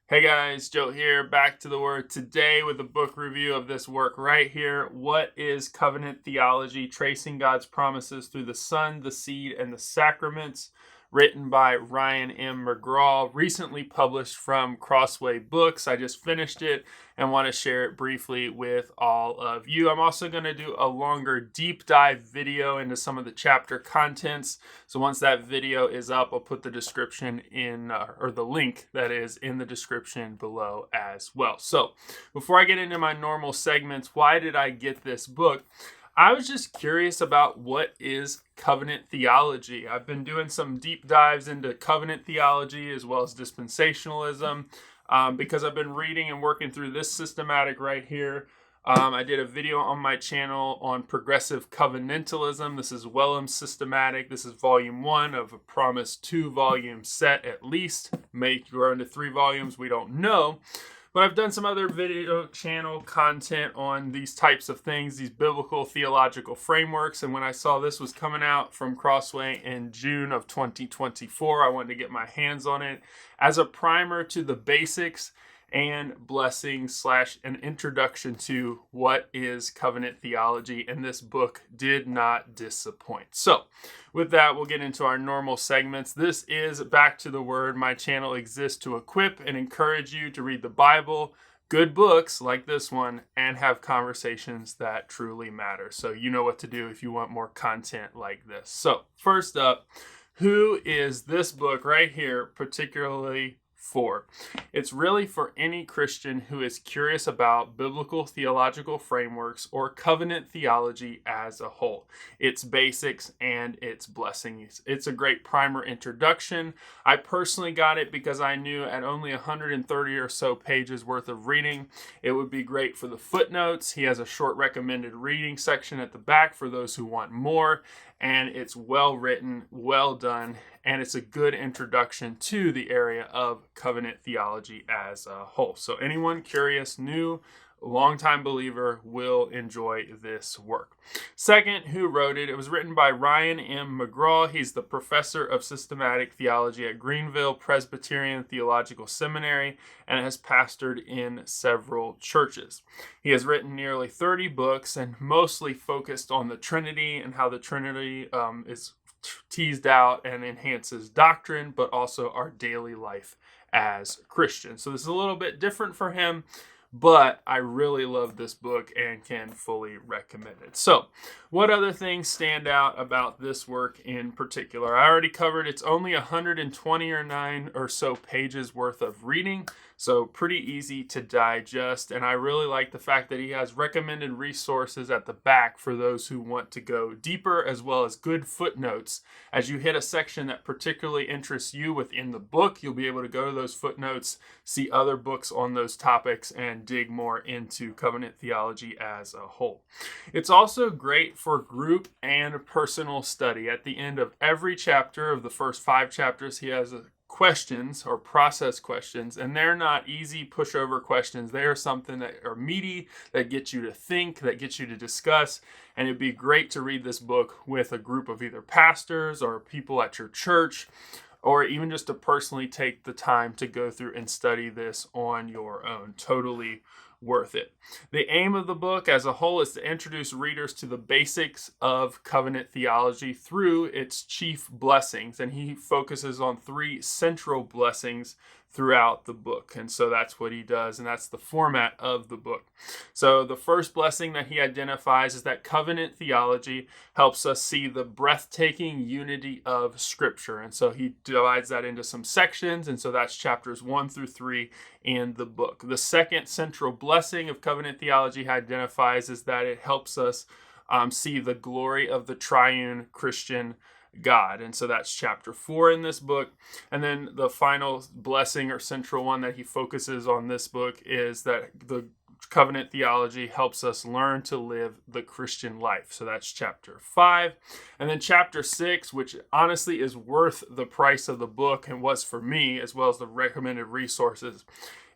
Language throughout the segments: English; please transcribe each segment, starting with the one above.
Hey guys, Joe here, back to the Word today with a book review of this work right here. What is Covenant Theology? Tracing God's Promises Through the Son, the Seed, and the Sacraments, written by Ryan M. McGraw, recently published from Crossway Books. I just finished it and want to share it briefly with all of you. I'm also going to do a longer deep dive video into some of the chapter contents. So once that video is up, I'll put the description in, or the link that is in the description below as well. So before I get into my normal segments, why did I get this book? I was just curious about what is covenant theology. I've been doing some deep dives into covenant theology as well as dispensationalism because I've been reading and working through this systematic right here. I did a video on my channel on progressive covenantalism. This is Wellham's systematic. This is volume 1 of a promised 2-volume set at least. May grow into 3 volumes, we don't know. But I've done some other video channel content on these types of things, these biblical theological frameworks. And when I saw this was coming out from Crossway in June of 2024, I wanted to get my hands on it as a primer to the basics and blessings / an introduction to what is covenant theology. And this book did not disappoint. So with that, we'll get into our normal segments. This is Back to the Word. My channel exists to equip and encourage you to read the Bible, good books like this one, and have conversations that truly matter. So you know what to do if you want more content like this. So first up, who is this book right here particularly for? It's really for any Christian who is curious about biblical theological frameworks or covenant theology as a whole, its basics and its blessings. It's a great primer introduction. I personally got it because I knew at only 130 or so pages worth of reading, it would be great for the footnotes. He has a short recommended reading section at the back for those who want more. And it's well written, well done, and it's a good introduction to the area of covenant theology as a whole. So anyone curious, new, longtime believer will enjoy this work. Second, who wrote it? It was written by Ryan M. McGraw. He's the professor of systematic theology at Greenville Presbyterian Theological Seminary and has pastored in several churches. He has written nearly 30 books and mostly focused on the Trinity and how the Trinity is teased out and enhances doctrine, but also our daily life as Christians. So this is a little bit different for him, but I really love this book and can fully recommend it. So, what other things stand out about this work in particular? I already covered it's only 120 or 9 or so pages worth of reading, so pretty easy to digest. And I really like the fact that he has recommended resources at the back for those who want to go deeper, as well as good footnotes. As you hit a section that particularly interests you within the book, you'll be able to go to those footnotes, see other books on those topics, and dig more into covenant theology as a whole. It's also great for group and personal study. At the end of every chapter of the first 5 chapters, he has questions or process questions, and they're not easy pushover questions. They are something that are meaty, that get you to think, that get you to discuss, and it'd be great to read this book with a group of either pastors or people at your church, or even just to personally take the time to go through and study this on your own. Totally worth it. The aim of the book as a whole is to introduce readers to the basics of covenant theology through its chief blessings, and he focuses on 3 central blessings throughout the book. And so that's what he does, and that's the format of the book. So the first blessing that he identifies is that covenant theology helps us see the breathtaking unity of Scripture. And so he divides that into some sections, and so that's chapters 1 through 3 in the book. The second central blessing of covenant theology he identifies is that it helps us see the glory of the triune Christian God. And so that's chapter 4 in this book. And then the final blessing or central one that he focuses on this book is that the covenant theology helps us learn to live the Christian life. So that's chapter 5. And then chapter 6, which honestly is worth the price of the book and was for me, as well as the recommended resources,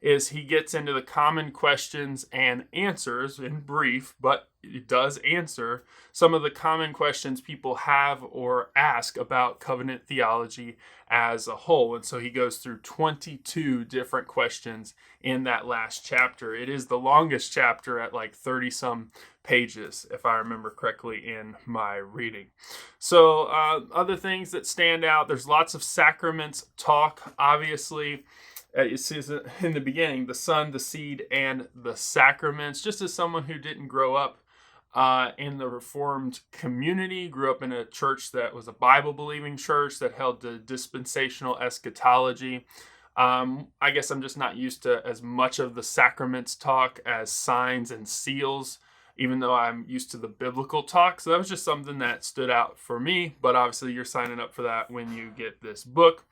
is he gets into the common questions and answers in brief, but it does answer some of the common questions people have or ask about covenant theology as a whole. And so he goes through 22 different questions in that last chapter. It is the longest chapter at like 30 some pages, if I remember correctly in my reading. So other things that stand out, there's lots of sacraments talk, obviously. It says in the beginning, the Son, the seed, and the sacraments. Just as someone who didn't grow up in the Reformed community, grew up in a church that was a Bible-believing church that held to dispensational eschatology, I guess I'm just not used to as much of the sacraments talk as signs and seals, even though I'm used to the biblical talk. So that was just something that stood out for me, but obviously you're signing up for that when you get this book.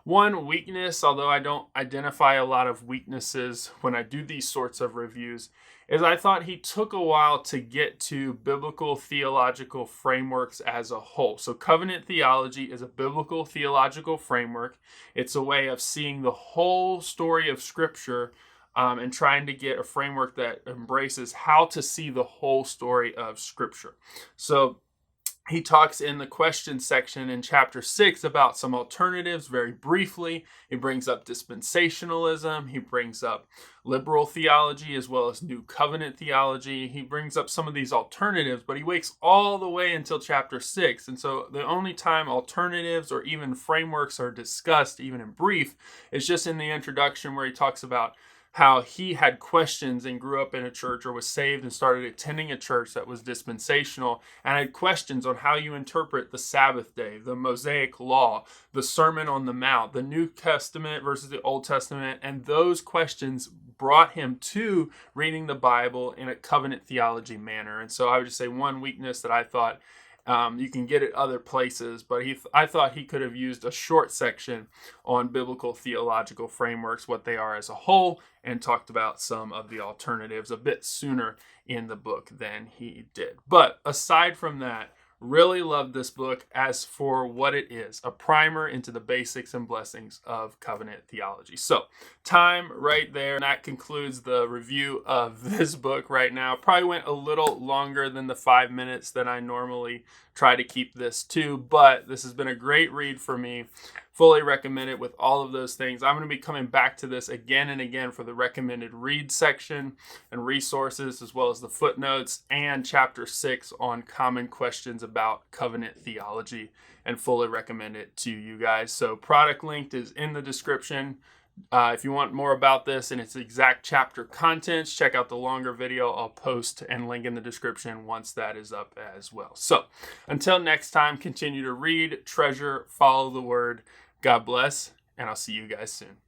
One weakness, although I don't identify a lot of weaknesses when I do these sorts of reviews, is I thought he took a while to get to biblical theological frameworks as a whole. So covenant theology is a biblical theological framework. It's a way of seeing the whole story of Scripture and trying to get a framework that embraces how to see the whole story of Scripture. So he talks in the question section in chapter 6 about some alternatives very briefly. He brings up dispensationalism. He brings up liberal theology as well as new covenant theology. He brings up some of these alternatives, but he waits all the way until chapter 6. And so the only time alternatives or even frameworks are discussed, even in brief, is just in the introduction where he talks about how he had questions and grew up in a church or was saved and started attending a church that was dispensational and had questions on how you interpret the Sabbath day, the Mosaic law, the Sermon on the Mount, the New Testament versus the Old Testament. And those questions brought him to reading the Bible in a covenant theology manner. And so I would just say one weakness that I thought you can get it other places, but I thought he could have used a short section on biblical theological frameworks, what they are as a whole, and talked about some of the alternatives a bit sooner in the book than he did. But aside from that, really loved this book as for what it is, a primer into the basics and blessings of covenant theology. So time right there. And that concludes the review of this book right now. Probably went a little longer than the 5 minutes that I normally try to keep this to, but this has been a great read for me. Fully recommend it with all of those things. I'm going to be coming back to this again and again for the recommended read section and resources, as well as the footnotes and chapter 6 on common questions about covenant theology, and fully recommend it to you guys. So product linked is in the description. If you want more about this and its exact chapter contents, check out the longer video I'll post and link in the description once that is up as well. So until next time, continue to read, treasure, follow the word. God bless, and I'll see you guys soon.